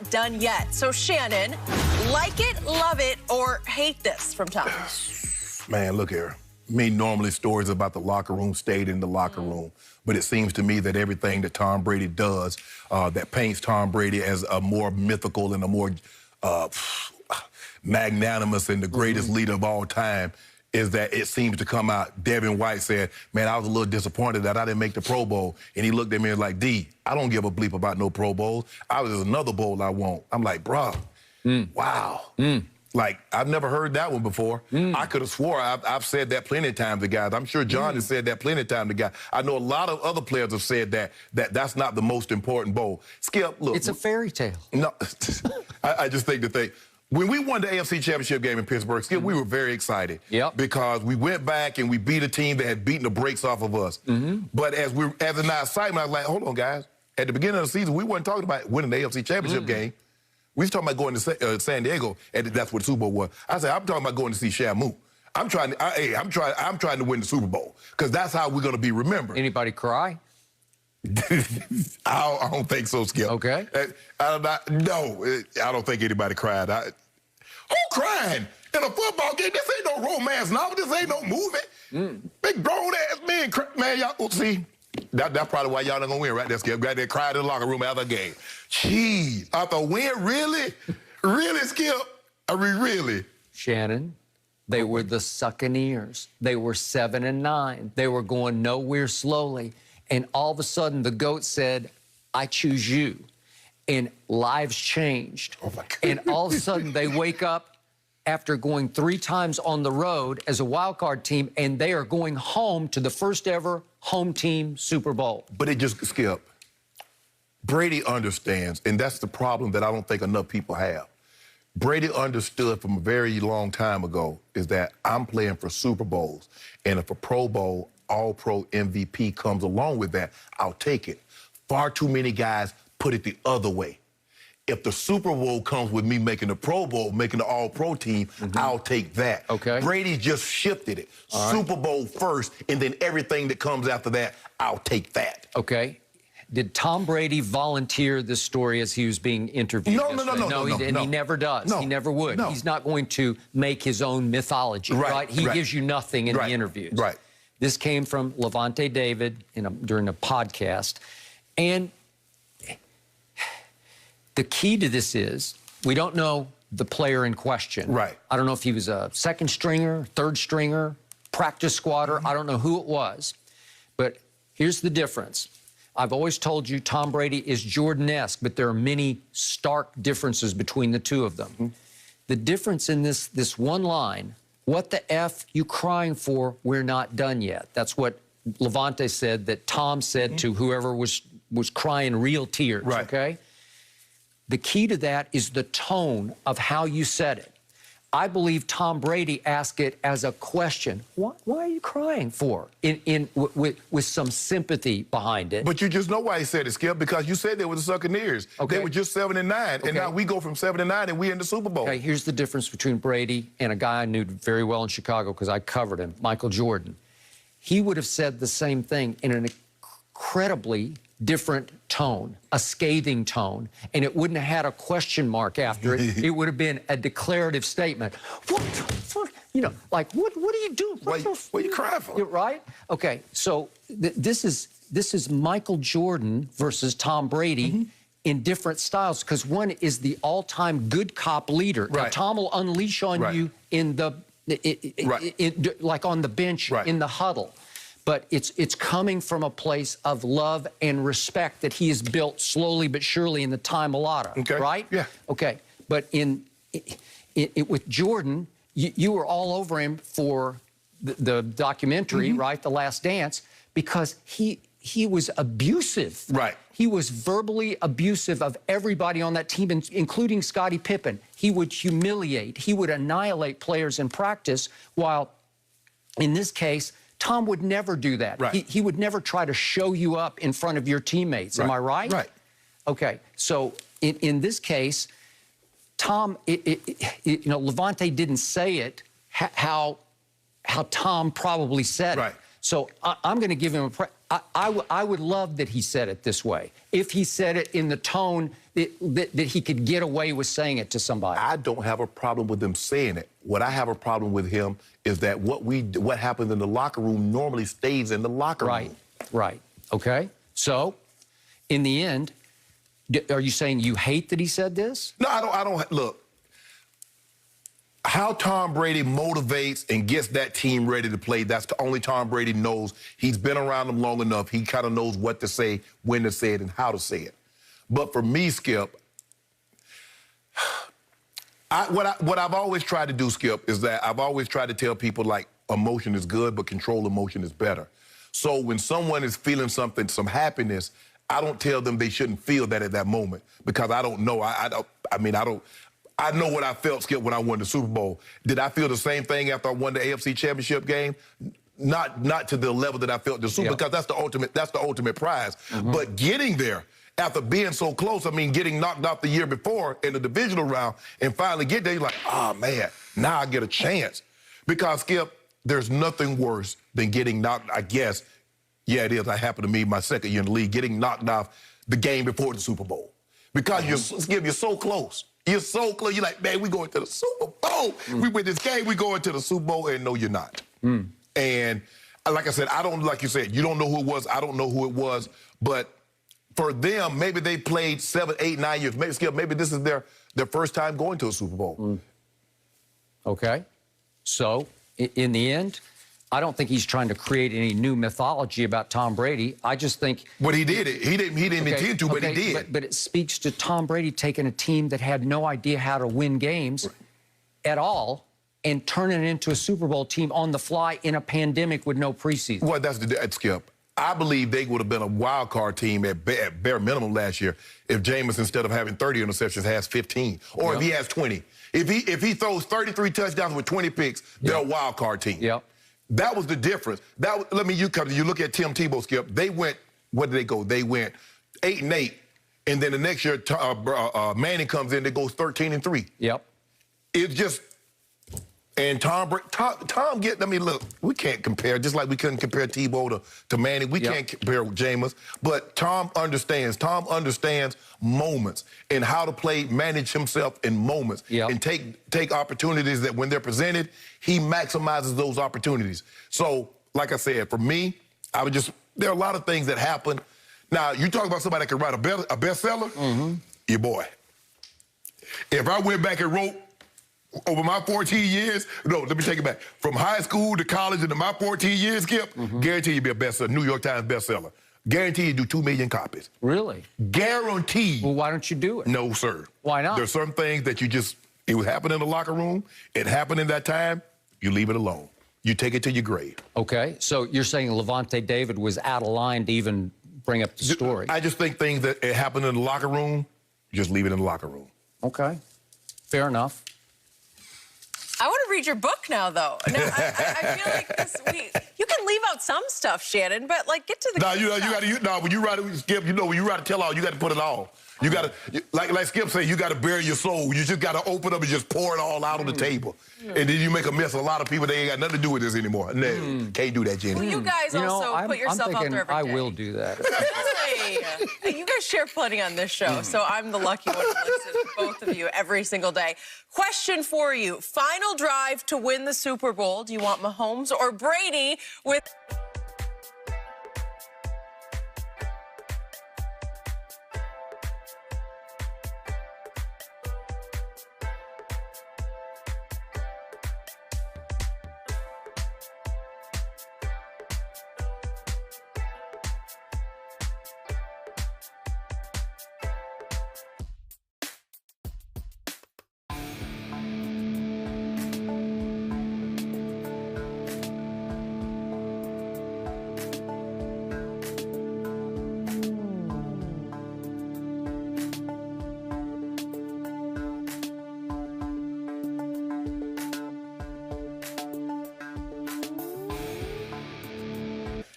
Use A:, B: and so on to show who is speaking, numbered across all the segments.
A: not done yet. So, Shannon, like it, love it, or hate this from Tom?
B: Man, look here. Me, normally stories about the locker room stayed in the locker room. But it seems to me that everything that Tom Brady does that paints Tom Brady as a more mythical and a more magnanimous and the greatest leader of all time is that it seems to come out. Devin White said, man, I was a little disappointed that I didn't make the Pro Bowl. And he looked at me and was like, D, I don't give a bleep about no Pro Bowls. There's another bowl I want. I'm like, bruh, wow. Like, I've never heard that one before. I could have swore I've said that plenty of times to guys. I'm sure John has said that plenty of times to guys. I know a lot of other players have said that's not the most important bowl. Skip, look.
C: It's a fairy tale.
B: No, I just think the thing. When we won the AFC Championship game in Pittsburgh, Skip, we were very excited. Because we went back and we beat a team that had beaten the brakes off of us. But as in our excitement, I was like, hold on, guys. At the beginning of the season, we weren't talking about winning the AFC Championship game. We was talking about going to San Diego, and that's what the Super Bowl was. I said, I'm talking about going to see Shamu. I'm trying to win the Super Bowl, because that's how we're going to be remembered.
C: Anybody cry?
B: I don't think so, Skip.
C: Okay.
B: No, I don't think anybody cried. Who crying in a football game? This ain't no romance novel. This ain't no movie. Big grown-ass men, man, y'all, see, that's probably why y'all not going to win right there, Skip. Right there, cried in the locker room after the game. Jeez, after a win, really? Really, Skip? I mean, really?
C: Shannon, they were the Succaneers. They were 7-9. They were going nowhere slowly. And all of a sudden, the GOAT said, I choose you. And lives changed.
B: Oh, my God.
C: And all of a sudden, they wake up after going 3 times on the road as a wild card team, and they are going home to the first ever home team Super Bowl.
B: But it just, Skip, Brady understands, and that's the problem that I don't think enough people have. Brady understood from a very long time ago is that I'm playing for Super Bowls, and if a Pro Bowl, All-Pro MVP comes along with that, I'll take it. Far too many guys put it the other way. If the Super Bowl comes with me making the Pro Bowl, making the All-Pro team, I'll take that.
C: Okay.
B: Brady just shifted it. Super Bowl first, and then everything that comes after that, I'll take that.
C: Okay. Did Tom Brady volunteer this story as he was being interviewed?
B: No.
C: He never does.
B: No,
C: he never would.
B: no.
C: He's not going to make his own mythology, right? He gives you nothing in the interviews.
B: Right.
C: This came from Levante David during a podcast. And the key to this is we don't know the player in question.
B: Right.
C: I don't know if he was a second stringer, third stringer, practice squatter. I don't know who it was. But here's the difference. I've always told you Tom Brady is Jordan-esque, but there are many stark differences between the two of them. The difference in this one line, what the F you crying for, we're not done yet. That's what Levante said, that Tom said to whoever was crying real tears, okay? The key to that is the tone of how you said it. I believe Tom Brady asked it as a question. Why are you crying for? With some sympathy behind it.
B: But you just know why he said it, Skip, because you said they were the Succaneers.
C: Okay.
B: They were just 7-9, and now we go from 7-9 and we in the Super Bowl.
C: Okay, here's the difference between Brady and a guy I knew very well in Chicago because I covered him, Michael Jordan. He would have said the same thing in an incredibly different tone, a scathing tone, and it wouldn't have had a question mark after it. It would have been a declarative statement. What the fuck? You know, like, what are you doing?
B: What are you crying for?
C: You're right? Okay, so this is Michael Jordan versus Tom Brady in different styles, because one is the all-time good cop leader. Now, Tom will unleash on you in the, like on the bench, in the huddle. But it's coming from a place of love and respect that he has built slowly but surely in the time allotted, right? Yeah. Okay, but with Jordan, you were all over him for the documentary, right, The Last Dance, because he was abusive.
B: Right.
C: He was verbally abusive of everybody on that team, including Scottie Pippen. He would humiliate. He would annihilate players in practice, while in this case, Tom would never do that.
B: Right.
C: He would never try to show you up in front of your teammates. Am I right?
B: Right.
C: Okay. So in this case, Tom, you know, Levante didn't say it how Tom probably said it. So I'm going to give him I would love that he said it this way. If he said it in the tone that he could get away with saying it to somebody.
B: I don't have a problem with them saying it. What I have a problem with him is that what happens in the locker room normally stays in the locker room.
C: Right. Okay. So, in the end, are you saying you hate that he said this?
B: No, I don't. Look, how Tom Brady motivates and gets that team ready to play, that's the only Tom Brady knows. He's been around them long enough. He kind of knows what to say, when to say it, and how to say it. But for me, Skip, what I've always tried to do, Skip, is that I've always tried to tell people, like, emotion is good, but control emotion is better. So when someone is feeling something, some happiness, I don't tell them they shouldn't feel that at that moment, because I don't know. I know what I felt, Skip, when I won the Super Bowl. Did I feel the same thing after I won the AFC Championship game? Not to the level that I felt the Super Bowl, because that's the ultimate prize. But getting there, after being so close, I mean, getting knocked out the year before in the divisional round, and finally get there, you're like, oh, man, now I get a chance. Because, Skip, there's nothing worse than getting knocked, I guess, yeah, it is. That happened to me my second year in the league, getting knocked off the game before the Super Bowl. Because you're so close. You're so close. You're like, man, we going to the Super Bowl. We win this game, we going to the Super Bowl, and no, you're not. And like I said, like you said, you don't know who it was. I don't know who it was. But for them, maybe they played 7, 8, 9 years. Maybe, Skip, maybe this is their first time going to a Super Bowl.
C: Okay. So, in the end, I don't think he's trying to create any new mythology about Tom Brady. I just think...
B: But he did it. He didn't intend to, but he did.
C: But it speaks to Tom Brady taking a team that had no idea how to win games at all and turning it into a Super Bowl team on the fly in a pandemic with no preseason.
B: Well, that's Skip. I believe they would have been a wild card team at bare minimum last year if Jameis, instead of having 30 interceptions, has 15. Or if he has 20. If he throws 33 touchdowns with 20 picks, they're a wild card team. That was the difference. You look at Tim Tebow, Skip. They went, what did they go? They went 8-8, and then the next year Manning comes in, they goes 13-3. It's just, and Tom, look, we can't compare, just like we couldn't compare Tebow to Manning. We can't compare Jameis, but Tom understands. Tom understands moments and how to manage himself in moments and take opportunities that when they're presented, he maximizes those opportunities. So, like I said, for me, there are a lot of things that happen. Now, you talk about somebody that can write a bestseller, your boy. If I went back and wrote over my 14 years, no, let me take it back. From high school to college into my 14 years, Skip, guarantee you'd be a bestseller, New York Times bestseller. Guarantee you do 2 million copies.
C: Really?
B: Guaranteed.
C: Well, why don't you do it?
B: No, sir.
C: Why not?
B: There's certain things that it would happen in the locker room. It happened in that time. You leave it alone. You take it to your grave. Okay, so you're saying Levante David was out of line to even bring up the story? I just think things that happen in the locker room, just leave it in the locker room. Okay, fair enough.
A: I want to read your book now, though. Now, I feel like you can leave out some stuff, Shannon, but like get to the.
B: When you write it, Skip, when you write a tell-all, you got to put it all. You got to, like Skip said, you got to bury your soul. You just got to open up and just pour it all out on the table. And then you make a mess of a lot of people. They ain't got nothing to do with this anymore. No, can't do that, Jenny.
A: Well, you guys also put yourself out there every day.
C: I will do that.
A: Hey, you guys share plenty on this show, so I'm the lucky one to listen to both of you every single day. Question for you. Final drive to win the Super Bowl. Do you want Mahomes or Brady with...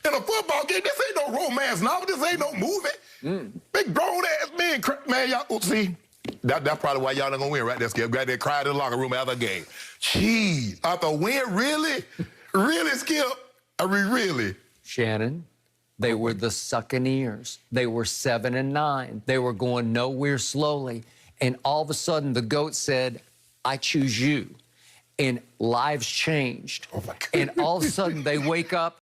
B: In a football game, this ain't no romance novel. This ain't no movie. Big grown-ass man, y'all see. That's probably why y'all not gonna win, right there, Skip. Got there, cried in the locker room after the game. Jeez, after a win, really? Really, Skip? I mean, really?
C: Shannon, They were the Succaneers. They were 7 and 9. They were going nowhere slowly. And all of a sudden, the GOAT said, I choose you. And lives changed.
B: Oh, my God.
C: And all of a sudden, they wake up